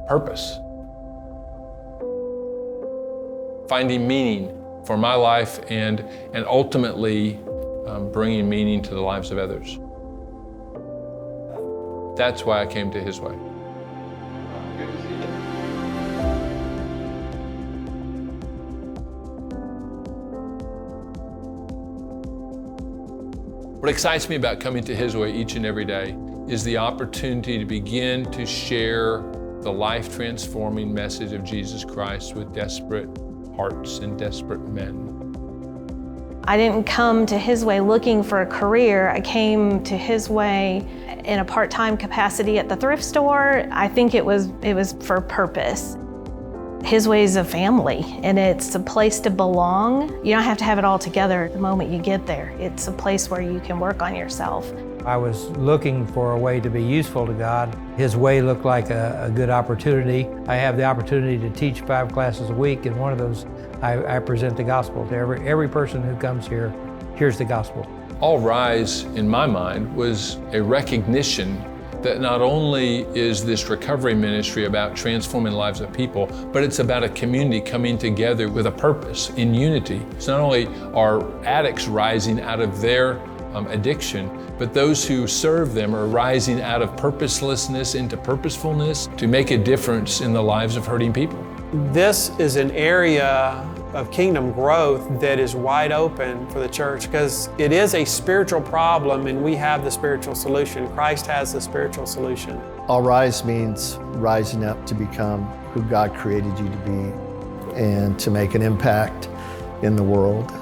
purpose. Finding meaning for my life and ultimately bringing meaning to the lives of others. That's why I came to His Way. Good to see you. What excites me about coming to His Way each and every day is the opportunity to begin to share the life-transforming message of Jesus Christ with desperate hearts and desperate men. I didn't come to His Way looking for a career. I came to His Way in a part-time capacity at the thrift store. I think it was for purpose. His Way is a family, and it's a place to belong. You don't have to have it all together the moment you get there. It's a place where you can work on yourself. I was looking for a way to be useful to God. His Way looked like a good opportunity. I have the opportunity to teach 5 classes a week, and one of those I present the gospel to every person who comes here. Here's the gospel. All Rise, in my mind, was a recognition that not only is this recovery ministry about transforming the lives of people, but it's about a community coming together with a purpose in unity. It's not only are addicts rising out of their addiction, but those who serve them are rising out of purposelessness into purposefulness to make a difference in the lives of hurting people. This is an area of kingdom growth that is wide open for the church because it is a spiritual problem and we have the spiritual solution. Christ has the spiritual solution. All Rise means rising up to become who God created you to be and to make an impact in the world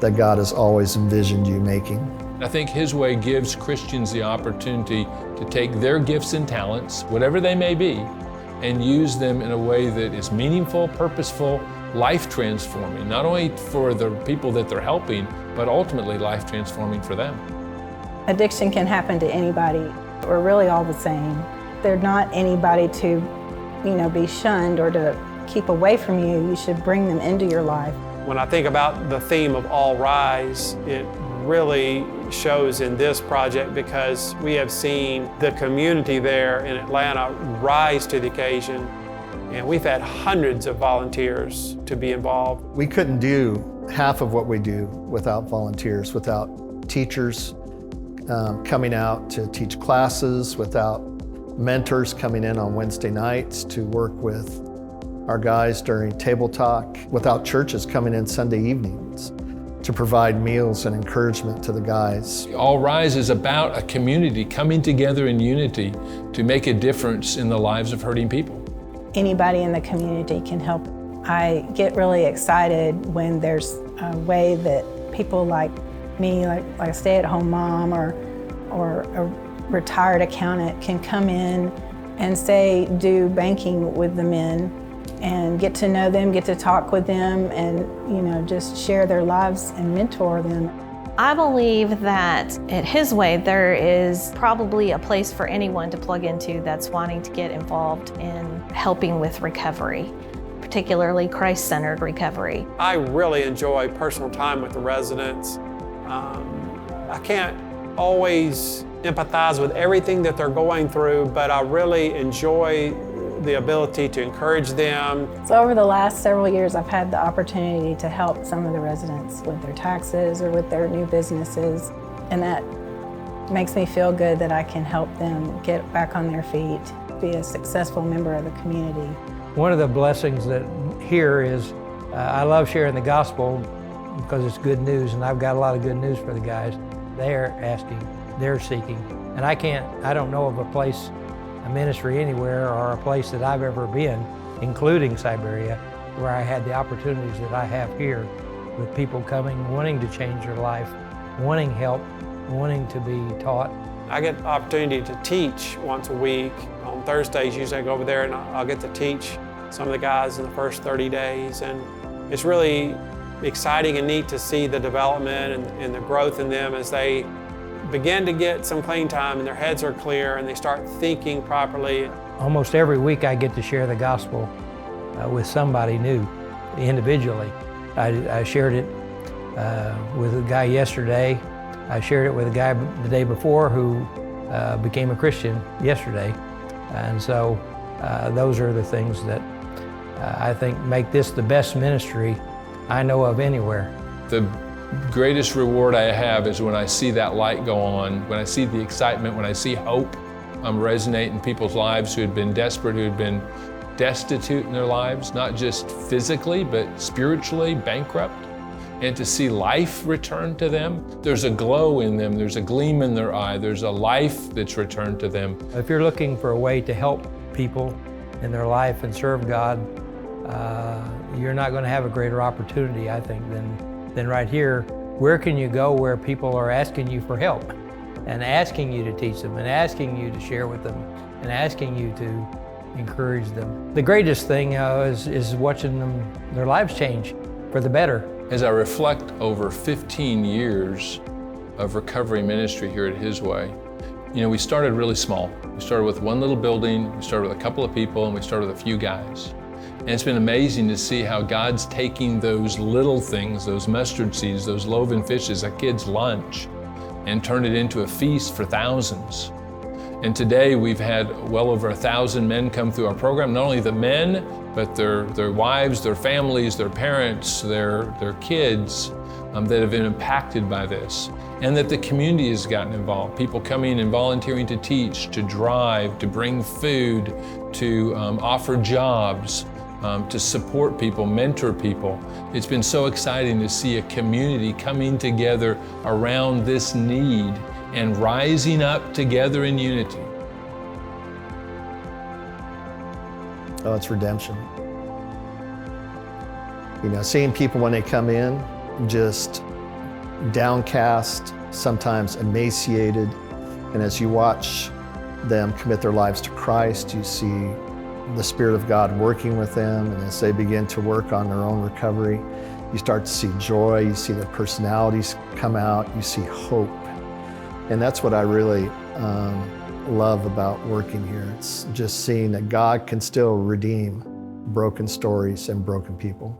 that God has always envisioned you making. I think His Way gives Christians the opportunity to take their gifts and talents, whatever they may be, and use them in a way that is meaningful, purposeful, life-transforming, not only for the people that they're helping, but ultimately life-transforming for them. Addiction can happen to anybody. We're really all the same. They're not anybody to, be shunned or to keep away from you. You should bring them into your life. When I think about the theme of All Rise, it really shows in this project because we have seen the community there in Atlanta rise to the occasion, and we've had hundreds of volunteers to be involved. We couldn't do half of what we do without volunteers, without teachers coming out to teach classes, without mentors coming in on Wednesday nights to work with our guys during table talk, without churches coming in Sunday evenings to provide meals and encouragement to the guys. All Rise is about a community coming together in unity to make a difference in the lives of hurting people. Anybody in the community can help. I get really excited when there's a way that people like me, like a stay-at-home mom or a retired accountant can come in and say, do banking with the men and get to know them, get to talk with them, and just share their lives and mentor them. I believe that at His Way there is probably a place for anyone to plug into that's wanting to get involved in helping with recovery, particularly Christ-centered recovery. I really enjoy personal time with the residents. I can't always empathize with everything that they're going through, but I really enjoy the ability to encourage them. So over the last several years, I've had the opportunity to help some of the residents with their taxes or with their new businesses, and that makes me feel good that I can help them get back on their feet, be a successful member of the community. One of the blessings that here is I love sharing the gospel because it's good news, and I've got a lot of good news for the guys. They're asking, they're seeking, and I don't know of a place, a ministry anywhere or a place that I've ever been, including Siberia, where I had the opportunities that I have here with people coming, wanting to change their life, wanting help, wanting to be taught. I get the opportunity to teach once a week. On Thursdays, usually I go over there and I'll get to teach some of the guys in the first 30 days. And it's really exciting and neat to see the development and the growth in them as they begin to get some clean time and their heads are clear and they start thinking properly. Almost every week I get to share the gospel with somebody new, individually. I shared it with a guy yesterday. I shared it with a guy the day before who became a Christian yesterday. And so Those are the things that I think make this the best ministry I know of anywhere. The greatest reward I have is when I see that light go on, when I see the excitement, when I see hope resonate in people's lives who had been desperate, who had been destitute in their lives, not just physically, but spiritually bankrupt. And to see life return to them, there's a glow in them, there's a gleam in their eye, there's a life that's returned to them. If you're looking for a way to help people in their life and serve God, you're not going to have a greater opportunity, I think, than right here. Where can you go where people are asking you for help and asking you to teach them and asking you to share with them and asking you to encourage them? The greatest thing is watching their lives change for the better. As I reflect over 15 years of recovery ministry here at His Way, we started really small. We started with one little building, we started with a couple of people, and we started with a few guys. And it's been amazing to see how God's taking those little things, those mustard seeds, those loaves and fishes, a kid's lunch, and turned it into a feast for thousands. And today we've had well over 1,000 men come through our program, not only the men, but their wives, their families, their parents, their kids that have been impacted by this. And that the community has gotten involved. People coming and volunteering to teach, to drive, to bring food, to offer jobs, to support people, mentor people. It's been so exciting to see a community coming together around this need and rising up together in unity. Oh, it's redemption. Seeing people when they come in, just downcast, sometimes emaciated, and as you watch them commit their lives to Christ, you see the Spirit of God working with them, and as they begin to work on their own recovery, you start to see joy, you see their personalities come out, you see hope. And that's what I really love about working here. It's just seeing that God can still redeem broken stories and broken people.